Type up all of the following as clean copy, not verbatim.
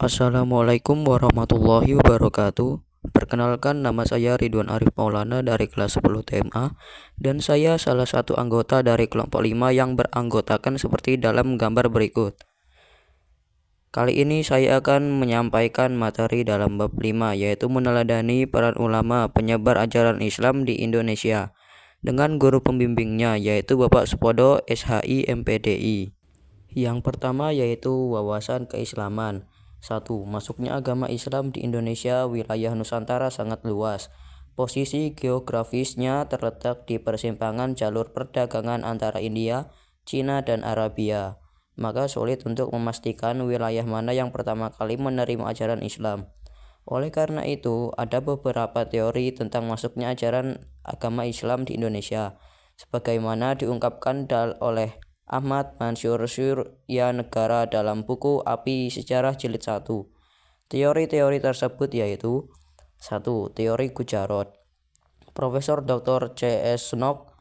Assalamualaikum warahmatullahi wabarakatuh. Perkenalkan, nama saya Ridwan Arif Maulana dari kelas 10 TMA dan saya salah satu anggota dari kelompok 5 yang beranggotakan seperti dalam gambar berikut. Kali ini saya akan menyampaikan materi dalam bab 5, yaitu meneladani peran ulama penyebar ajaran Islam di Indonesia dengan guru pembimbingnya, yaitu Bapak Supodo SHI MPDI. Yang pertama yaitu wawasan keislaman. 1. Masuknya agama Islam di Indonesia wilayah Nusantara sangat luas. Posisi geografisnya terletak di persimpangan jalur perdagangan antara India, Cina, dan Arabia. Maka sulit untuk memastikan wilayah mana yang pertama kali menerima ajaran Islam. Oleh karena itu, ada beberapa teori tentang masuknya ajaran agama Islam di Indonesia, sebagaimana diungkapkan oleh Ahmad Mansur Suryanegara dalam buku Api Sejarah Jilid 1. Teori-teori tersebut yaitu 1. Teori Gujarot. Profesor Dr. C.S. Snok.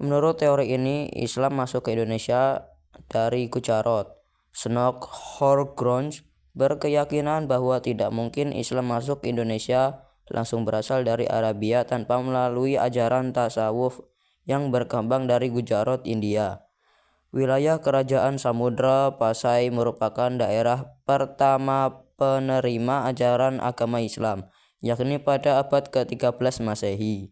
Menurut teori ini, Islam masuk ke Indonesia dari Gujarat. Snok Horgrons berkeyakinan bahwa tidak mungkin Islam masuk ke Indonesia langsung berasal dari Arabia tanpa melalui ajaran tasawuf yang berkembang dari Gujarat, India. Wilayah Kerajaan Samudra Pasai merupakan daerah pertama penerima ajaran agama Islam, yakni pada abad ke-13 Masehi.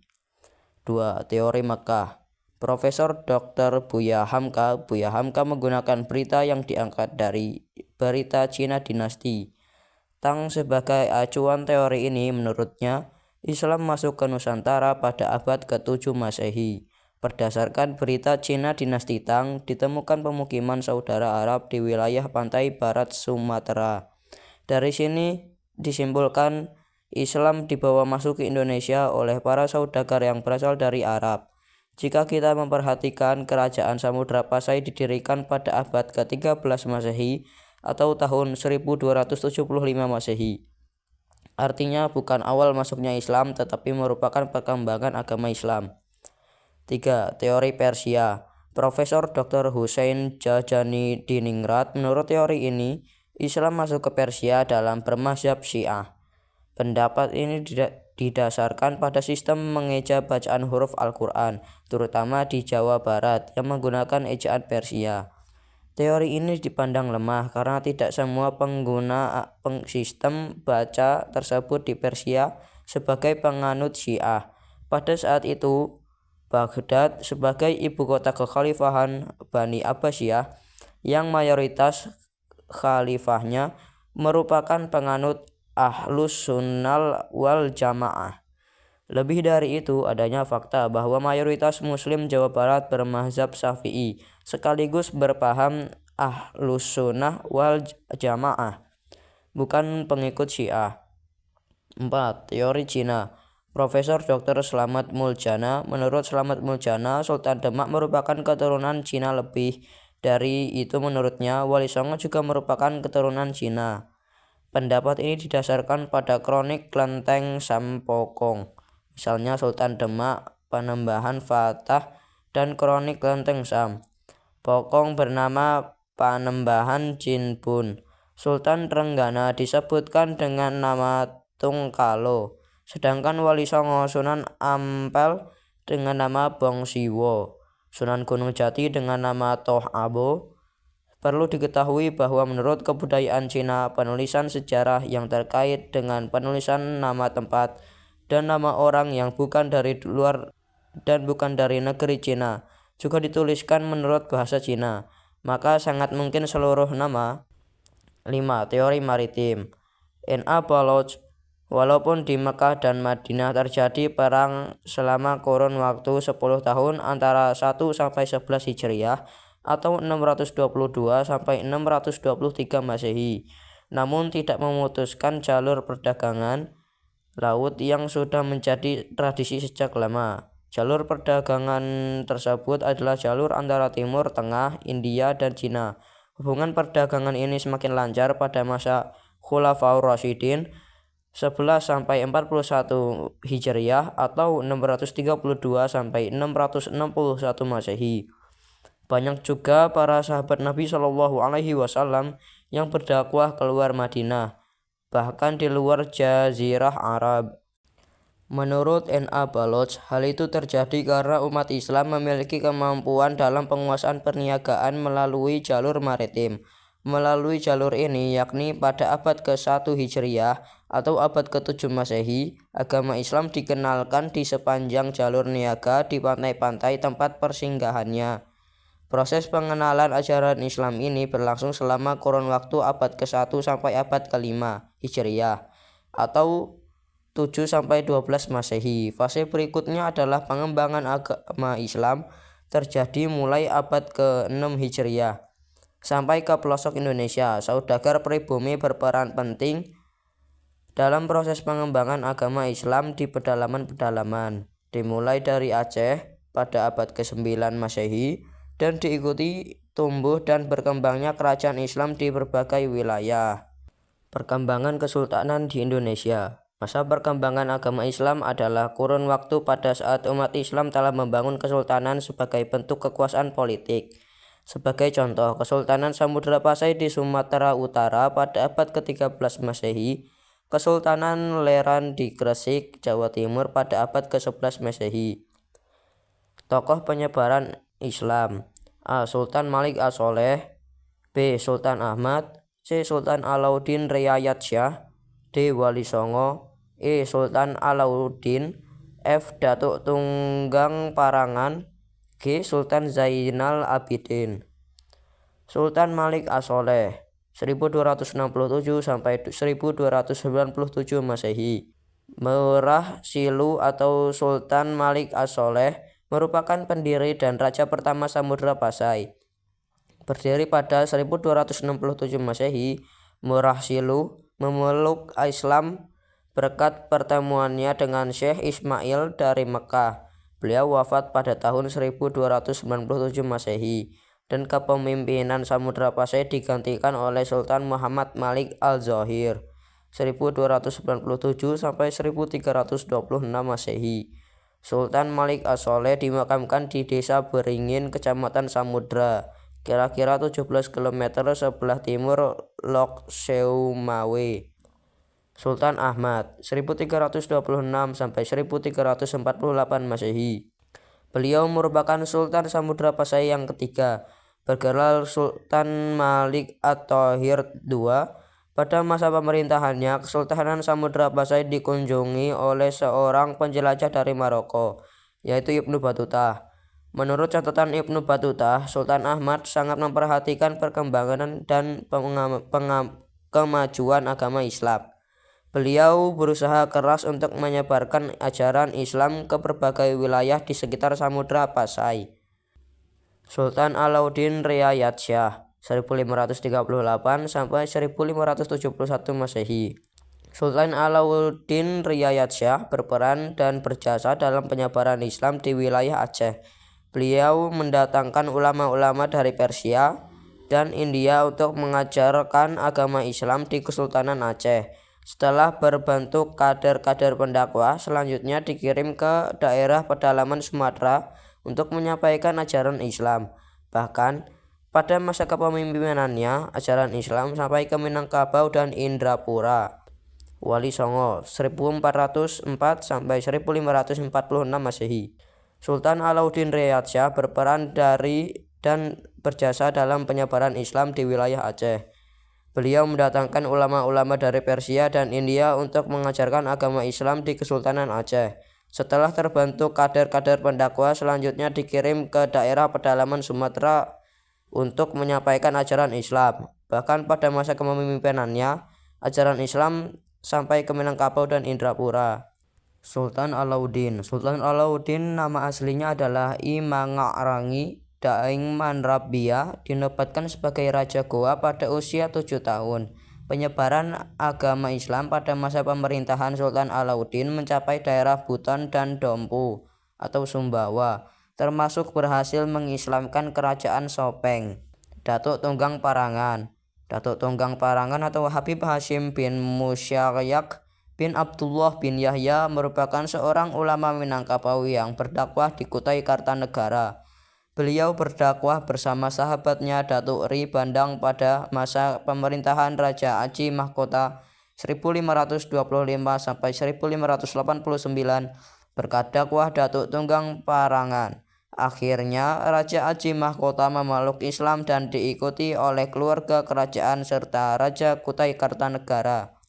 2. Teori Makkah. Profesor Dr. Buya Hamka menggunakan berita yang diangkat dari berita Cina Dinasti Tang sebagai acuan. Teori ini menurutnya Islam masuk ke Nusantara pada abad ke-7 Masehi. Berdasarkan berita Cina Dinasti Tang, ditemukan pemukiman saudara Arab di wilayah pantai barat Sumatera. Dari sini disimpulkan Islam dibawa masuk ke Indonesia oleh para saudagar yang berasal dari Arab. Jika kita memperhatikan, kerajaan Samudra Pasai didirikan pada abad ke-13 Masehi atau tahun 1275 Masehi. Artinya bukan awal masuknya Islam, tetapi merupakan perkembangan agama Islam. 3. Teori Persia. Profesor Dr. Hussein Jajani Diningrat. Menurut teori ini, Islam masuk ke Persia dalam bermazhab Syiah. Pendapat ini didasarkan pada sistem mengeja bacaan huruf Al-Quran, terutama di Jawa Barat, yang menggunakan ejaan Persia. Teori ini dipandang lemah karena tidak semua pengguna sistem baca tersebut di Persia sebagai penganut Syiah. Pada saat itu, Baghdad sebagai ibu kota kekhalifahan Bani Abbasiyah yang mayoritas khalifahnya merupakan penganut Ahlus Sunnah wal Jamaah. Lebih dari itu, adanya fakta bahwa mayoritas Muslim Jawa Barat bermazhab Syafi'i sekaligus berpaham Ahlus Sunnah wal Jamaah, bukan pengikut Syiah. 4. Teori Cina. Profesor Dr. Slamet Muljana. Menurut Slamet Muljana, Sultan Demak merupakan keturunan Cina. Lebih dari itu, menurutnya Wali Songo juga merupakan keturunan Cina. Pendapat ini didasarkan pada kronik Klenteng Sampokong, misalnya Sultan Demak, Panembahan Fatah, dan kronik Klenteng Sam. Pokong bernama Panembahan Jinbun. Sultan Trenggana disebutkan dengan nama Tungkalo, sedangkan Wali Songo Sunan Ampel dengan nama Bongsiwo, Sunan Gunung Jati dengan nama Toh Abo. Perlu diketahui bahwa menurut kebudayaan Cina, penulisan sejarah yang terkait dengan penulisan nama tempat dan nama orang yang bukan dari luar dan bukan dari negeri Cina juga dituliskan menurut bahasa Cina, maka sangat mungkin seluruh nama. 5. Teori Maritim. N.A. Baloch. Walaupun di Mekah dan Madinah terjadi perang selama kurun waktu 10 tahun antara 1 sampai 11 Hijriah atau 622 sampai 623 Masehi, namun tidak memutuskan jalur perdagangan laut yang sudah menjadi tradisi sejak lama. Jalur perdagangan tersebut adalah jalur antara Timur Tengah, India, dan Cina. Hubungan perdagangan ini semakin lancar pada masa Khulafaur Rasyidin 11 sampai 41 Hijriah atau 632 sampai 661 Masehi. Banyak juga para sahabat Nabi Shallallahu Alaihi Wasallam yang berdakwah keluar Madinah. bahkan di luar Jazirah Arab. Menurut N.A. Baloch, hal itu terjadi karena umat Islam memiliki kemampuan dalam penguasaan perniagaan melalui jalur maritim. Melalui jalur ini, yakni pada abad ke-1 Hijriah atau abad ke-7 Masehi, agama Islam dikenalkan di sepanjang jalur niaga di pantai-pantai tempat persinggahannya. Proses pengenalan ajaran Islam ini berlangsung selama kurun waktu abad ke-1 sampai abad ke-5 Hijriah atau 7-12 Masehi. Fase berikutnya adalah pengembangan agama Islam terjadi mulai abad ke-6 Hijriah sampai ke pelosok Indonesia. Saudagar pribumi berperan penting dalam proses pengembangan agama Islam di pedalaman-pedalaman, dimulai dari Aceh pada abad ke-9 Masehi dan diikuti tumbuh dan berkembangnya kerajaan Islam di berbagai wilayah. Perkembangan Kesultanan di Indonesia. Masa perkembangan agama Islam adalah kurun waktu pada saat umat Islam telah membangun kesultanan sebagai bentuk kekuasaan politik. Sebagai contoh, Kesultanan Samudra Pasai di Sumatera Utara pada abad ke-13 Masehi, Kesultanan Leran di Gresik, Jawa Timur pada abad ke-11 Masehi. Tokoh penyebaran Islam: A. Sultan Malik As-Soleh, B. Sultan Ahmad, C. Sultan Alauddin Riayat Shah, D. Wali Songo, E. Sultan Alauddin, F. Datuk Tunggang Parangan, G. Sultan Zainal Abidin. Sultan Malik As-Soleh 1267 sampai 1297 Masehi. Merah Silu atau Sultan Malik As-Soleh merupakan pendiri dan raja pertama Samudra Pasai. Berdiri pada 1267 Masehi, Merah Silu memeluk Islam berkat pertemuannya dengan Syekh Ismail dari Mekah. Beliau wafat pada tahun 1297 Masehi dan kepemimpinan Samudra Pasai digantikan oleh Sultan Muhammad Malik Al-Zahir 1297 sampai 1326 Masehi. Sultan Malik As-Soleh dimakamkan di Desa Beringin, Kecamatan Samudra, kira-kira 17 km sebelah timur Lok Seumawe. Sultan Ahmad 1326 sampai 1348 Masehi. Beliau merupakan Sultan Samudra Pasai yang ketiga, bergelar Sultan Malik At-Tahir II. Pada masa pemerintahannya, Kesultanan Samudra Pasai dikunjungi oleh seorang penjelajah dari Maroko, yaitu Ibnu Battuta. Menurut catatan Ibnu Battuta, Sultan Ahmad sangat memperhatikan perkembangan dan kemajuan agama Islam. Beliau berusaha keras untuk menyebarkan ajaran Islam ke berbagai wilayah di sekitar Samudra Pasai. Sultan Alauddin Riayat Shah 1538 sampai 1571 Masehi. Sultan Alauddin Riayat Shah berperan dan berjasa dalam penyebaran Islam di wilayah Aceh. Beliau mendatangkan ulama-ulama dari Persia dan India untuk mengajarkan agama Islam di Kesultanan Aceh. Setelah berbentuk kader-kader pendakwah, selanjutnya dikirim ke daerah pedalaman Sumatera untuk menyampaikan ajaran Islam. Bahkan pada masa kepemimpinannya, ajaran Islam sampai ke Minangkabau dan Indrapura. Wali Songo 1404 sampai 1546 Masehi. Sultan Alauddin Riayat Shah berperan dari dan berjasa dalam penyebaran Islam di wilayah Aceh. Beliau mendatangkan ulama-ulama dari Persia dan India untuk mengajarkan agama Islam di Kesultanan Aceh. Setelah terbentuk kader-kader pendakwah, selanjutnya dikirim ke daerah pedalaman Sumatera untuk menyampaikan ajaran Islam. Bahkan pada masa kepemimpinannya, ajaran Islam sampai ke Minangkabau dan Indrapura. Sultan Alauddin nama aslinya adalah I Manggarangi Daeng Manrabia, dinobatkan sebagai Raja Goa pada usia 7 tahun. Penyebaran agama Islam pada masa pemerintahan Sultan Alauddin mencapai daerah Buton dan Dompu atau Sumbawa, termasuk berhasil mengislamkan kerajaan Sopeng. Datuk Tunggang Parangan atau Habib Hashim bin Musyaryak bin Abdullah bin Yahya merupakan seorang ulama Minangkabau yang berdakwah di Kutai Kartanegara. Beliau berdakwah bersama sahabatnya Datuk Ri Bandang pada masa pemerintahan Raja Aji Mahkota 1525 sampai 1589 berkat dakwah Datuk Tunggang Parangan. Akhirnya Raja Aji Mahkota memeluk Islam dan diikuti oleh keluarga kerajaan serta Raja Kutai Kartanegara,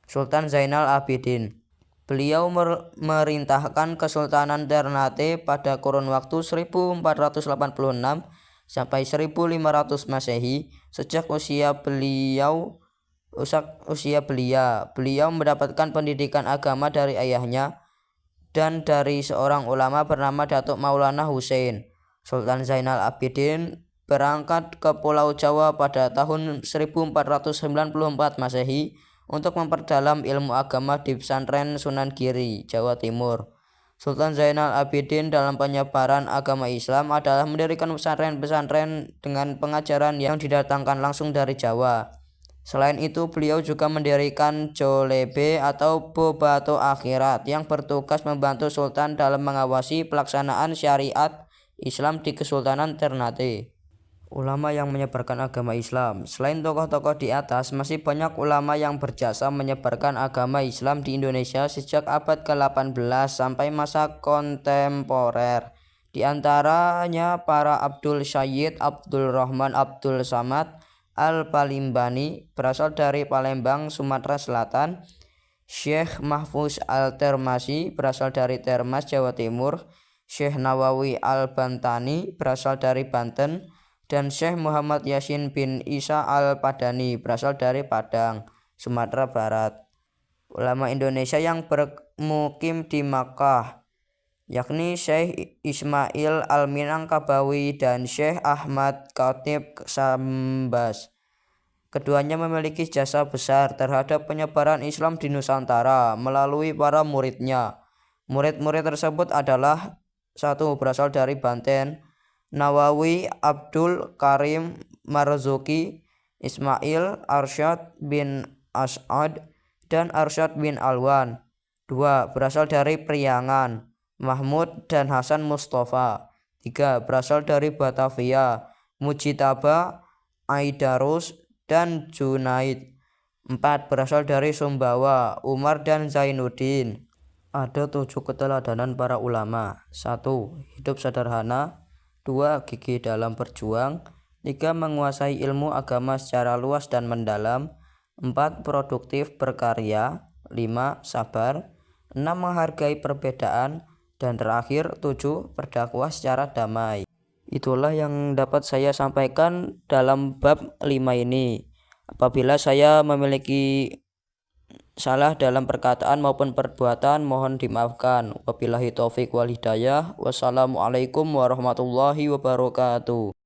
Sultan Zainal Abidin. Beliau merintahkan Kesultanan Ternate pada kurun waktu 1486 sampai 1500 Masehi. Sejak usia belia, beliau mendapatkan pendidikan agama dari ayahnya dan dari seorang ulama bernama Datuk Maulana Hussein. Sultan Zainal Abidin berangkat ke Pulau Jawa pada tahun 1494 Masehi untuk memperdalam ilmu agama di pesantren Sunan Giri, Jawa Timur. Sultan Zainal Abidin dalam penyebaran agama Islam adalah mendirikan pesantren-pesantren dengan pengajaran yang didatangkan langsung dari Jawa. Selain itu, beliau juga mendirikan Jolebe atau Bobato Akhirat yang bertugas membantu Sultan dalam mengawasi pelaksanaan syariat Islam di Kesultanan Ternate. Ulama yang menyebarkan agama Islam. Selain tokoh-tokoh di atas, masih banyak ulama yang berjasa menyebarkan agama Islam di Indonesia sejak abad ke-18 sampai masa kontemporer. Di antaranya para Abdul Syed Abdul Rahman Abdul Samad Al-Palimbani berasal dari Palembang, Sumatera Selatan, Syekh Mahfuz Al-Termasi berasal dari Termas, Jawa Timur, Syekh Nawawi Al-Bantani berasal dari Banten, dan Syekh Muhammad Yasin bin Isa Al-Padani berasal dari Padang, Sumatera Barat. Ulama Indonesia yang bermukim di Makkah, yakni Syekh Ismail Al-Minangkabawi dan Syekh Ahmad Khatib Sambas. Keduanya memiliki jasa besar terhadap penyebaran Islam di Nusantara melalui para muridnya. Murid-murid tersebut adalah: 1. Berasal dari Banten, Nawawi Abdul Karim Marzuki, Ismail Arsyad bin As'ad, dan Arsyad bin Alwan. 2. Berasal dari Priangan, Mahmud dan Hasan Mustafa. 3. Berasal dari Batavia, Mujitaba, Aidarus, dan Junaid. 4. Berasal dari Sumbawa, Umar dan Zainuddin. Ada 7 keteladanan para ulama. 1. Hidup sederhana. 2. Gigih dalam berjuang. 3. Menguasai ilmu agama secara luas dan mendalam. 4. Produktif berkarya. 5. Sabar. 6. Menghargai perbedaan. Dan terakhir 7. Berdakwah secara damai. Itulah yang dapat saya sampaikan dalam bab 5 ini. Apabila saya memiliki salah dalam perkataan maupun perbuatan, mohon dimaafkan. Wabillahi taufik wal hidayah. Wassalamualaikum warahmatullahi wabarakatuh.